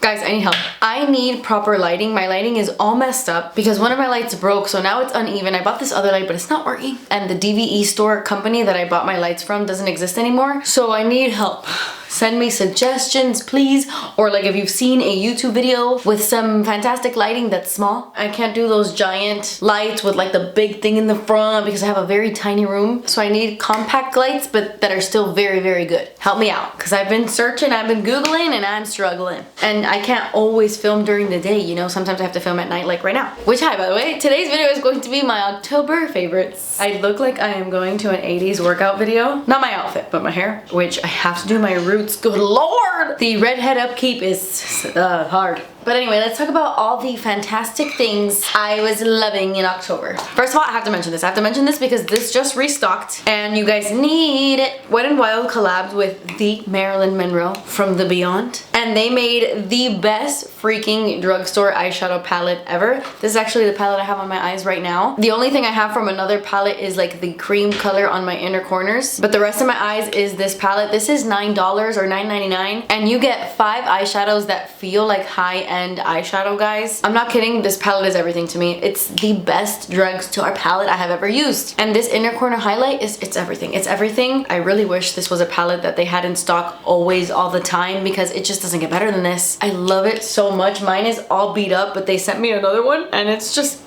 Guys, I need help. I need proper lighting. My lighting is all messed up because one of my lights broke, so now it's uneven. I bought this other light, but it's not working. And the DVE store company that I bought my lights from doesn't exist anymore. So I need help. Send me suggestions, please. Or like if you've seen a YouTube video with some fantastic lighting that's small. I can't do those giant lights with like the big thing in the front because I have a very tiny room. So I need compact lights, but that are still very, very good. Help me out, because I've been searching, I've been Googling, and I'm struggling. And I can't always film during the day, you know? Sometimes I have to film at night, like right now. Which, hi, by the way, today's video is going to be my October favorites. I look like I am going to an 80s workout video. Not my outfit, but my hair, which I have to do my roots. Good lord! The redhead upkeep is hard. But anyway, let's talk about all the fantastic things I was loving in October. First of all, I have to mention this. I have to mention this because this just restocked and you guys need it. Wet n Wild collabed with the Marilyn Monroe from the Beyond. And they made the best freaking drugstore eyeshadow palette ever. This is actually the palette I have on my eyes right now. The only thing I have from another palette is like the cream color on my inner corners. But the rest of my eyes is this palette. This is $9 or $9.99. And you get 5 eyeshadows that feel like high-end eyeshadow, guys. I'm not kidding, this palette is everything to me. It's the best drugstore palette I have ever used. And this inner corner highlight it's everything. It's everything. I really wish this was a palette that they had in stock always, all the time, because it just doesn't get better than this. I love it so much. Mine is all beat up, but they sent me another one and it's just,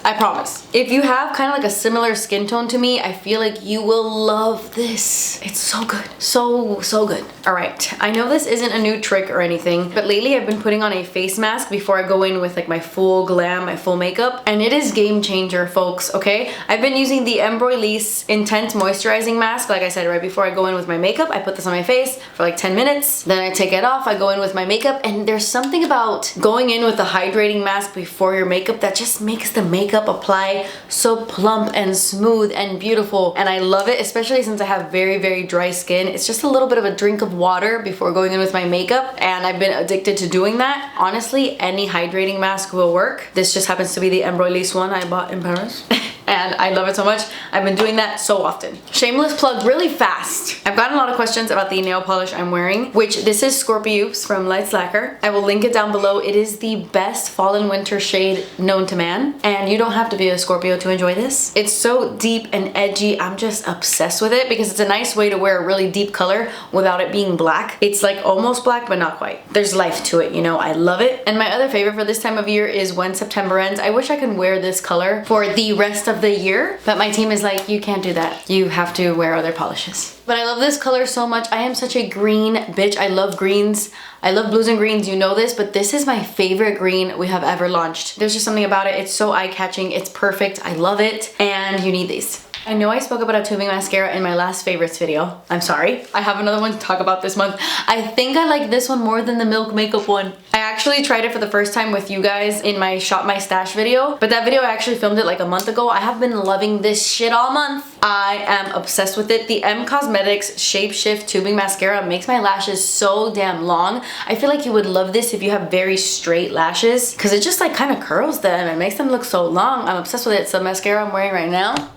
I promise. If you have kind of like a similar skin tone to me, I feel like you will love this. It's so good. So good. All right. I know this isn't a new trick or anything, but lately I've been putting on a face mask before I go in with like my full glam, my full makeup, and it is game changer, folks, okay? I've been using the Embryolisse Intense Moisturizing Mask, like I said, right before I go in with my makeup. I put this on my face for like 10 minutes, then I take it off, I go in with my makeup, and there's something about going in with a hydrating mask before your makeup that just makes the makeup apply so plump and smooth and beautiful, and I love it, especially since I have very, very dry skin. It's just a little bit of a drink of water before going in with my makeup, and I've been addicted to doing that. Honestly, any hydrating mask will work. This just happens to be the Embryolisse one I bought in Paris. And I love it so much. I've been doing that so often. Shameless plug really fast. I've gotten a lot of questions about the nail polish I'm wearing, which this is Scorpioops from LACQUER. I will link it down below. It is the best fall and winter shade known to man. And you don't have to be a Scorpio to enjoy this. It's so deep and edgy. I'm just obsessed with it because it's a nice way to wear a really deep color without it being black. It's like almost black, but not quite. There's life to it, you know, I love it. And my other favorite for this time of year is when September ends. I wish I could wear this color for the rest of the year, but my team is like, you can't do that. You have to wear other polishes. But I love this color so much. I am such a green bitch. I love greens. I love blues and greens, you know this, but this is my favorite green we have ever launched. There's just something about it. It's so eye-catching. It's perfect. I love it. And you need these. I know I spoke about a tubing mascara in my last favorites video. I'm sorry. I have another one to talk about this month. I think I like this one more than the Milk Makeup one. I actually tried it for the first time with you guys in my Shop My Stash video, but that video I actually filmed it like a month ago. I have been loving this shit all month. I am obsessed with it. The Cosmetics Shapeshift Tubing Mascara makes my lashes so damn long. I feel like you would love this if you have very straight lashes because it just like kind of curls them and makes them look so long. I'm obsessed with it. It's the mascara I'm wearing right now.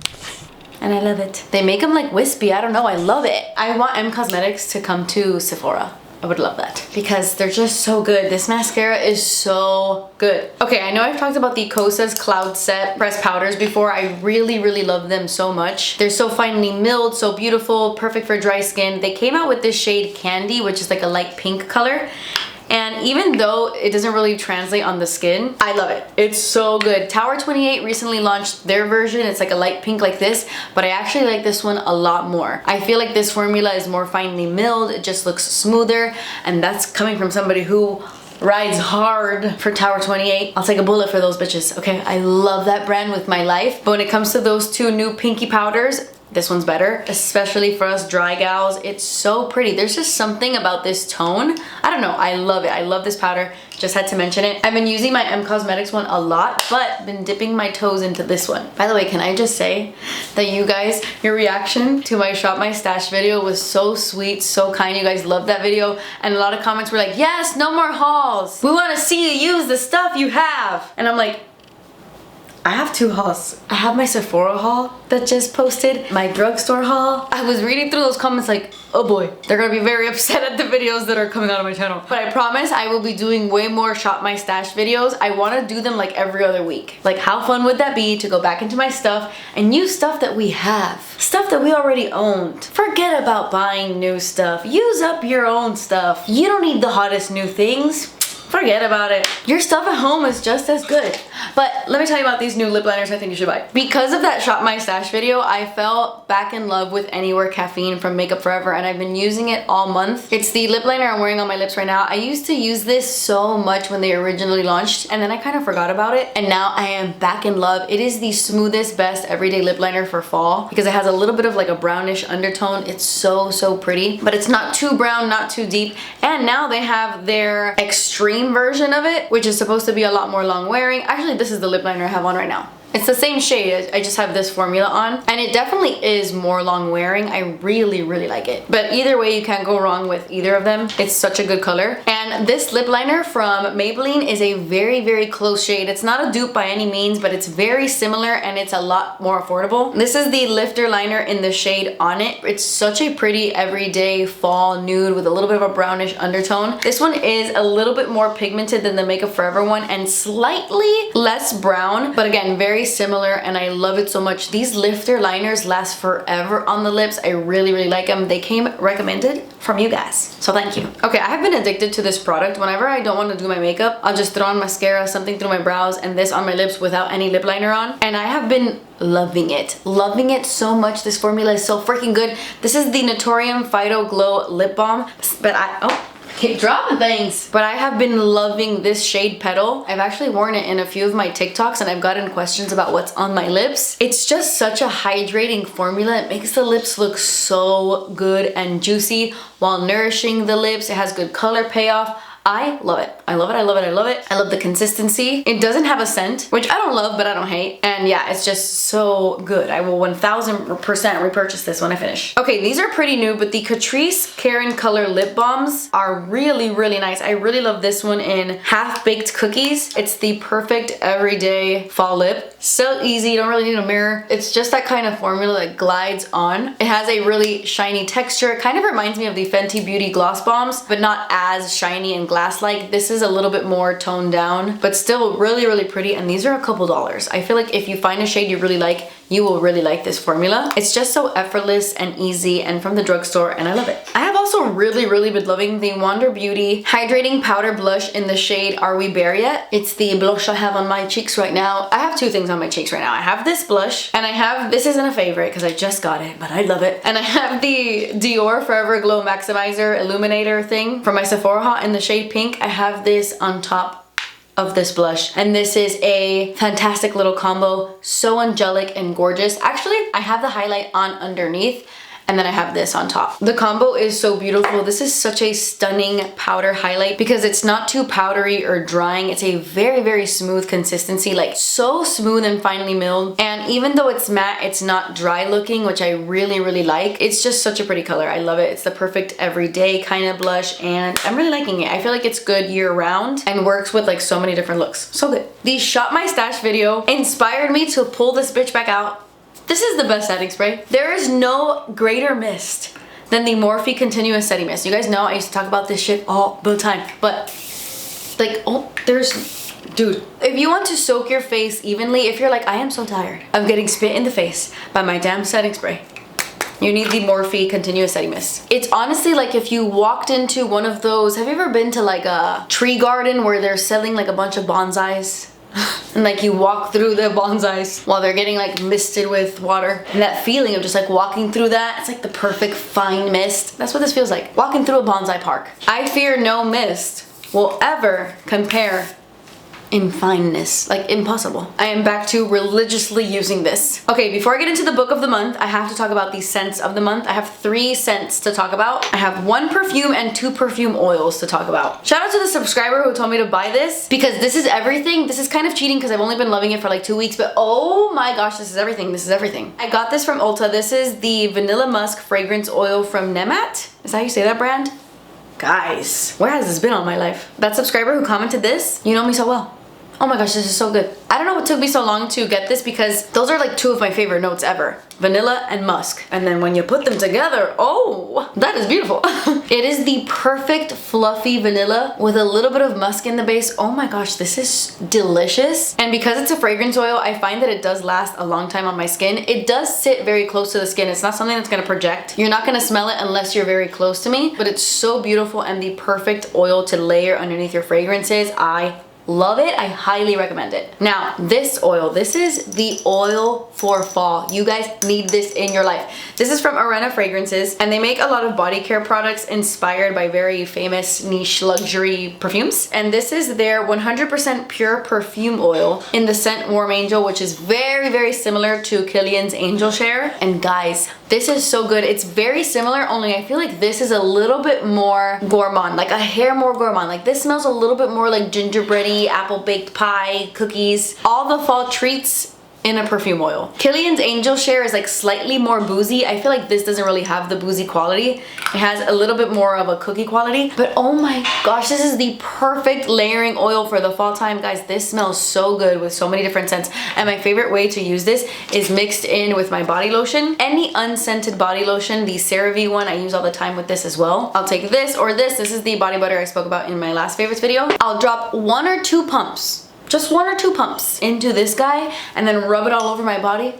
And I love it. They make them like wispy. I don't know. I love it. I want Cosmetics to come to Sephora. I would love that because they're just so good. This mascara is so good. Okay, I know I've talked about the Kosas Cloud Set pressed powders before. I really, really love them so much. They're so finely milled, so beautiful, perfect for dry skin. They came out with this shade Candy, which is like a light pink color. And even though it doesn't really translate on the skin, I love it. It's so good. Tower 28 recently launched their version. It's like a light pink like this, but I actually like this one a lot more. I feel like this formula is more finely milled. It just looks smoother, and that's coming from somebody who rides hard for Tower 28. I'll take a bullet for those bitches, okay? I love that brand with my life. But when it comes to those two new pinky powders, this one's better, especially for us dry gals. It's so pretty. There's just something about this tone. I don't know, I love it. I love this powder. Just had to mention it. I've been using my Cosmetics one a lot, but been dipping my toes into this one. By the way, can I just say that you guys, your reaction to my Shop My Stash video was so sweet, so kind. You guys loved that video, and a lot of comments were like, yes, no more hauls. We want to see you use the stuff you have. And I'm like, I have two hauls. I have my Sephora haul that just posted, my drugstore haul. I was reading through those comments like, oh boy, they're gonna be very upset at the videos that are coming out of my channel. But I promise I will be doing way more Shop My Stash videos. I wanna do them like every other week. Like, how fun would that be to go back into my stuff and use stuff that we have. Stuff that we already owned. Forget about buying new stuff. Use up your own stuff. You don't need the hottest new things. Forget about it. Your stuff at home is just as good. But let me tell you about these new lip liners I think you should buy. Because of that Shop My Stash video, I fell back in love with Anywhere Caffeine from Makeup Forever, and I've been using it all month. It's the lip liner I'm wearing on my lips right now. I used to use this so much when they originally launched, and then I kind of forgot about it, and now I am back in love. It is the smoothest, best everyday lip liner for fall because it has a little bit of like a brownish undertone. It's so pretty, but it's not too brown, not too deep. And now they have their extreme version of it, which is supposed to be a lot more long wearing. Actually, this is the lip liner I have on right now. It's the same shade, I just have this formula on, and it definitely is more long wearing. I really like it. But either way, you can't go wrong with either of them. It's such a good color. And this lip liner from Maybelline is a very close shade. It's not a dupe by any means, but it's very similar and it's a lot more affordable. This is the lifter liner in the shade On It. It's such a pretty everyday fall nude with a little bit of a brownish undertone. This one is a little bit more pigmented than the Makeup Forever one and slightly less brown, but again, very similar, and I love it so much. These lifter liners last forever on the lips. I really like them. They came recommended from you guys, so thank you. Okay, I have been addicted to this product. Whenever I don't want to do my makeup, I'll just throw on mascara, something through my brows, and this on my lips without any lip liner on, and I have been loving it so much. This formula is so freaking good. This is the Naturium Phyto-Glow lip balm, but I keep dropping things. But I have been loving this shade Petal. I've actually worn it in a few of my TikToks and I've gotten questions about what's on my lips. It's just such a hydrating formula. It makes the lips look so good and juicy while nourishing the lips. It has good color payoff. I love it. I love it. I love the consistency. It doesn't have a scent, which I don't love, but I don't hate. And yeah, it's just so good. I will 1000% repurchase this when I finish. Okay, these are pretty new, but the Catrice Karen Color Lip Balms are really nice. I really love this one in Half Baked Cookies. It's the perfect everyday fall lip. So easy, you don't really need a mirror. It's just that kind of formula that glides on. It has a really shiny texture. It kind of reminds me of the Fenty Beauty Gloss Bombs, but not as shiny and glass-like. This is a little bit more toned down, but still really pretty, and these are a couple dollars. I feel like if you find a shade you really like, you will really like this formula. It's just so effortless and easy and from the drugstore, and I love it. I have also really been loving the Wander Beauty Hydrating Powder Blush in the shade Are We Bare Yet? It's the blush I have on my cheeks right now. I have two things on my cheeks right now. I have this blush, and I have, this isn't a favorite because I just got it, but I love it. And I have the Dior Forever Glow Maximizer Illuminator thing from my Sephora haul in the shade Pink. I have this on top of this blush, and this is a fantastic little combo, so angelic and gorgeous. Actually, I have the highlight on underneath, and then I have this on top. The combo is so beautiful. This is such a stunning powder highlight because it's not too powdery or drying. It's a very smooth consistency, like so smooth and finely milled. And even though it's matte, it's not dry looking, which I really like. It's just such a pretty color. I love it. It's the perfect everyday kind of blush, and I'm really liking it. I feel like it's good year round and works with like so many different looks. So good. The Shop My Stash video inspired me to pull this bitch back out. This is the best setting spray. There is no greater mist than the Morphe Continuous Setting Mist. You guys know I used to talk about this shit all the time, but like, oh, dude, if you want to soak your face evenly, if you're like, I am so tired of getting spit in the face by my damn setting spray, you need the Morphe Continuous Setting Mist. It's honestly like if you walked into one of those, have you ever been to like a tree garden where they're selling like a bunch of bonsais? And like you walk through the bonsais while they're getting like misted with water, and that feeling of just like walking through that, it's like the perfect fine mist. That's what this feels like, walking through a bonsai park. I fear no mist will ever compare in fineness, like impossible. I am back to religiously using this. Okay, before I get into the book of the month, I have to talk about the scents of the month. I have 3 scents to talk about. I have 1 perfume and 2 perfume oils to talk about. Shout out to the subscriber who told me to buy this because this is everything. This is kind of cheating because I've only been loving it for like 2 weeks, but oh my gosh, this is everything. This is everything. I got this from Ulta. This is the Vanilla Musk Fragrance Oil from Nemat. Is that how you say that brand? Guys, where has this been all my life? That subscriber who commented this, you know me so well. Oh my gosh, this is so good. I don't know what took me so long to get this because those are like two of my favorite notes ever. Vanilla and musk. And then when you put them together, oh, that is beautiful. It is the perfect fluffy vanilla with a little bit of musk in the base. Oh my gosh, this is delicious. And because it's a fragrance oil, I find that it does last a long time on my skin. It does sit very close to the skin. It's not something that's gonna project. You're not gonna smell it unless you're very close to me, but it's so beautiful and the perfect oil to layer underneath your fragrances. I love it. I highly recommend it. Now, this oil, this is the oil for fall. You guys need this in your life. This is from Orena Fragrances, and they make a lot of body care products inspired by very famous niche luxury perfumes. And this is their 100% pure perfume oil in the scent Warm Angel, which is very, very similar to Kilian's Angel Share. And guys, this is so good. It's very similar, only I feel like this is a little bit more gourmand, like a hair more gourmand. Like this smells a little bit more like gingerbready, apple baked pie, cookies, all the fall treats in a perfume oil. Kilian's Angel Share is like slightly more boozy. I feel like this doesn't really have the boozy quality. It has a little bit more of a cookie quality, but oh my gosh, this is the perfect layering oil for the fall time, guys. This smells so good with so many different scents. And my favorite way to use this is mixed in with my body lotion. Any unscented body lotion, the CeraVe one, I use all the time with this as well. I'll take this or this. This is the body butter I spoke about in my last favorites video. I'll drop 1 or 2 pumps, just 1 or 2 pumps into this guy and then rub it all over my body.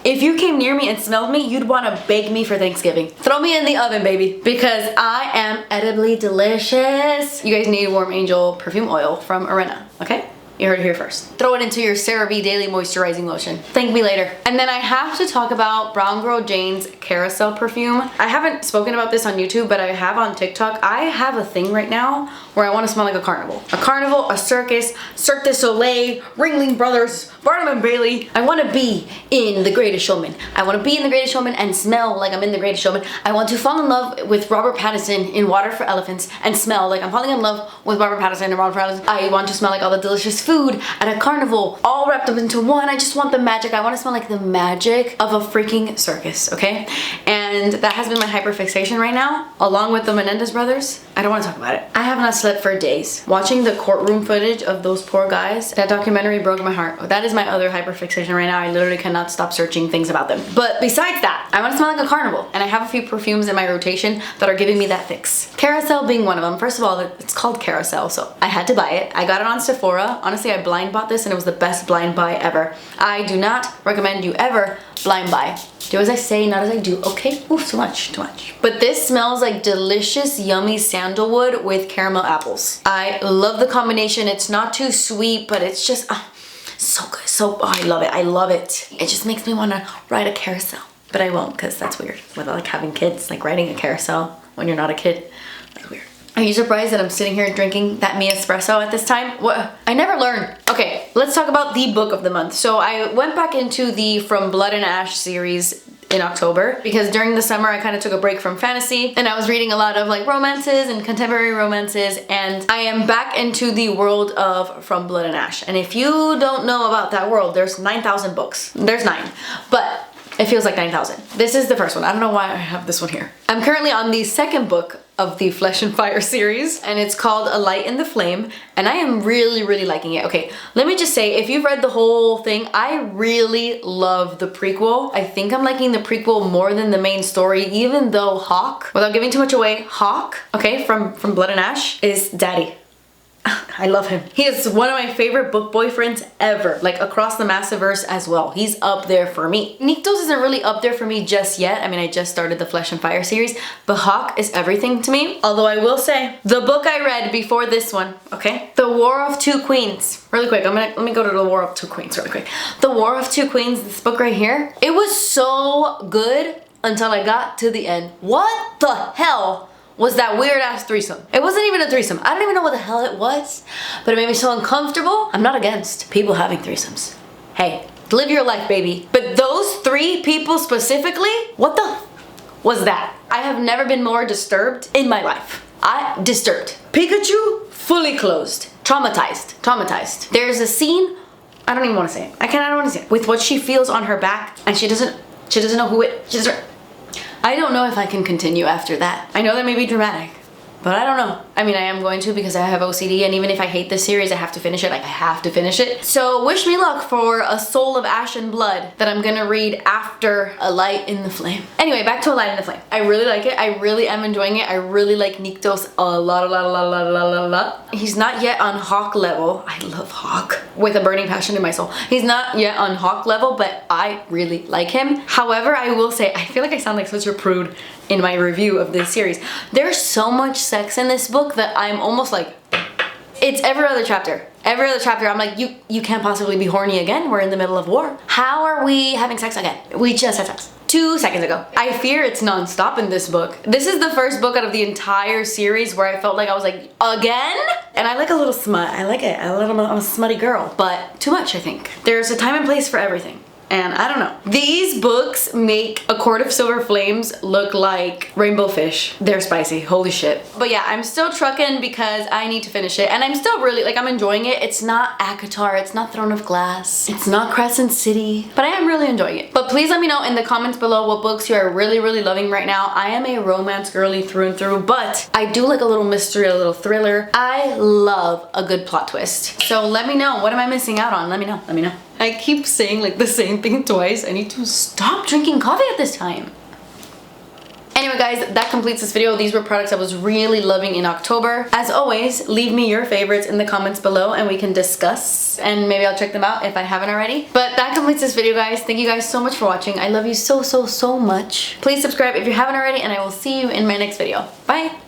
If you came near me and smelled me, you'd want to bake me for Thanksgiving. Throw me in the oven, baby, because I am edibly delicious. You guys need Warm Angel perfume oil from Orena, okay? You heard it here first. Throw it into your CeraVe Daily Moisturizing Lotion. Thank me later. And then I have to talk about Brown Girl Jane's Carousel perfume. I haven't spoken about this on YouTube, but I have on TikTok. I have a thing right now where I want to smell like a carnival. A carnival, a circus, Cirque du Soleil, Ringling Brothers, Barnum and Bailey. I want to be in The Greatest Showman. I want to be in The Greatest Showman and smell like I'm in The Greatest Showman. I want to fall in love with Robert Pattinson in Water for Elephants and smell like I'm falling in love with Robert Pattinson and Water for Elephants. I want to smell like all the delicious food at a carnival, all wrapped up into one. I just want the magic. I want to smell like the magic of a freaking circus, okay? And that has been my hyperfixation right now, along with the Menendez brothers. I don't want to talk about it. I have not slept for days. Watching the courtroom footage of those poor guys, that documentary broke my heart. That is my other hyperfixation right now. I literally cannot stop searching things about them. But besides that, I want to smell like a carnival. And I have a few perfumes in my rotation that are giving me that fix. Carousel being one of them. First of all, it's called Carousel, so I had to buy it. I got it on Sephora. Honestly, I blind bought this and it was the best blind buy ever. I do not recommend you ever blind buy. Do as I say, not as I do, okay? Oof, too much, too much. But this smells like delicious, yummy sandalwood with caramel apples. I love the combination. It's not too sweet, but it's just so good. So, I love it, I love it. It just makes me want to ride a carousel. But I won't, because that's weird. With like having kids, like riding a carousel when you're not a kid, that's weird. Are you surprised that I'm sitting here drinking that Me Espresso at this time? What? I never learn. Okay, let's talk about the book of the month. So I went back into the From Blood and Ash series in October because during the summer I kind of took a break from fantasy and I was reading a lot of like romances and contemporary romances, and I am back into the world of From Blood and Ash. And if you don't know about that world, there's 9,000 books. There's 9, but it feels like 9,000. This is the first one. I don't know why I have this one here. I'm currently on the second book of the Flesh and Fire series, and it's called A Light in the Flame, and I am really, really liking it. Okay, let me just say, if you've read the whole thing, I really love the prequel. I think I'm liking the prequel more than the main story, even though Hawk, without giving too much away, Hawk, okay, from Blood and Ash, is daddy. I love him. He is one of my favorite book boyfriends ever, like across the Massiverse as well. He's up there for me. Niktos isn't really up there for me just yet. I mean, I just started the Flesh and Fire series, but Hawk is everything to me. Although I will say, the book I read before this one, okay? The War of Two Queens. Really quick, let me go to the War of Two Queens really quick. The War of Two Queens, this book right here, it was so good until I got to the end. What the hell was that weird ass threesome? It wasn't even a threesome. I don't even know what the hell it was, but it made me so uncomfortable. I'm not against people having threesomes. Hey, live your life, baby. But those 3 people specifically, what the was that? I have never been more disturbed in my life. Disturbed. Pikachu, fully closed. Traumatized. There's a scene, I don't even want to say it. I don't want to say it. With what she feels on her back, and she doesn't know who it, I don't know if I can continue after that. I know that may be dramatic, But I don't know. I mean, I am going to because I have OCD, and even if I hate this series, I have to finish it. Like, I have to finish it. So wish me luck for A Soul of Ash and Blood that I'm gonna read after A Light in the Flame. Anyway, back to A Light in the Flame. I really like it. I really am enjoying it. I really like Niktos a lot. He's not yet on Hawk level. I love Hawk with a burning passion in my soul. He's not yet on Hawk level, but I really like him. However, I will say, I feel like I sound like such a prude in my review of this series. There's so much sex in this book that I'm almost like, it's every other chapter. Every other chapter, I'm like, you can't possibly be horny again. We're in the middle of war. How are we having sex again? We just had sex 2 seconds ago. I fear it's non-stop in this book. This is the first book out of the entire series where I felt like I was like, again? And I like a little smut. I like it. I'm a smutty girl, but too much, I think. There's a time and place for everything. And I don't know. These books make A Court of Silver Flames look like rainbow fish. They're spicy, holy shit. But yeah, I'm still trucking because I need to finish it. And I'm still really, like, I'm enjoying it. It's not ACOTAR, it's not Throne of Glass, it's not Crescent City, but I am really enjoying it. But please let me know in the comments below what books you are really, really loving right now. I am a romance girly through and through, but I do like a little mystery, a little thriller. I love a good plot twist. So let me know, what am I missing out on? Let me know, let me know. I keep saying like the same thing twice. I need to stop drinking coffee at this time. Anyway guys, that completes this video. These were products I was really loving in October. As always, leave me your favorites in the comments below and we can discuss, and maybe I'll check them out if I haven't already. But that completes this video guys. Thank you guys so much for watching. I love you so much. Please subscribe if you haven't already, and I will see you in my next video. Bye!